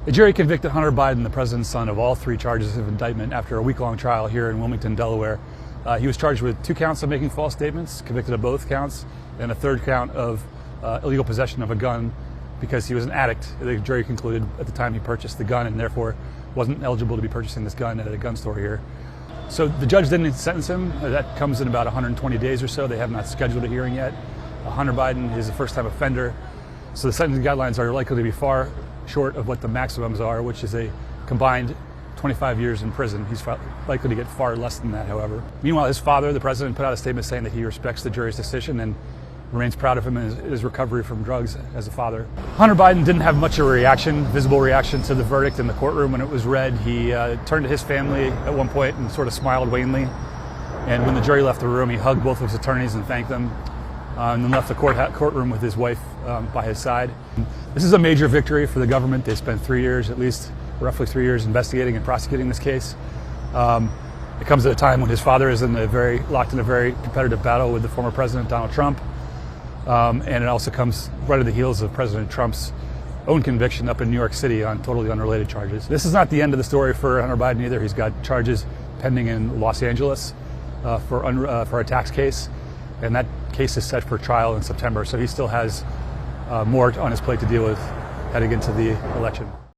The jury convicted Hunter Biden, the president's son, of all 3 charges of indictment after a week-long trial here in Wilmington, Delaware. He was charged with 2 counts of making false statements, convicted of both counts, and a 3rd count of illegal possession of a gun because he was an addict. The jury concluded at the time he purchased the gun and therefore wasn't eligible to be purchasing this gun at a gun store here. So the judge didn't sentence him. That comes in about 120 days or so. They have not scheduled a hearing yet. Hunter Biden is a first-time offender, so the sentencing guidelines are likely to be far short of what the maximums are, which is a combined 25 years in prison. He's likely to get far less than that, however. Meanwhile, his father, the president, put out a statement saying that he respects the jury's decision and remains proud of him and his recovery from drugs as a father. Hunter Biden didn't have much of a visible reaction to the verdict in the courtroom when it was read. He turned to his family at one point and sort of smiled wanly. And when the jury left the room, he hugged both of his attorneys and thanked them. And then left the courtroom with his wife by his side. This is a major victory for the government. They spent 3 years, at least roughly 3 years, investigating and prosecuting this case. It comes at a time when his father is locked in a very competitive battle with the former president, Donald Trump. And it also comes right at the heels of President Trump's own conviction up in New York City on totally unrelated charges. This is not the end of the story for Hunter Biden either. He's got charges pending in Los Angeles for a tax case. And that case is set for trial in September, so he still has more on his plate to deal with heading into the election.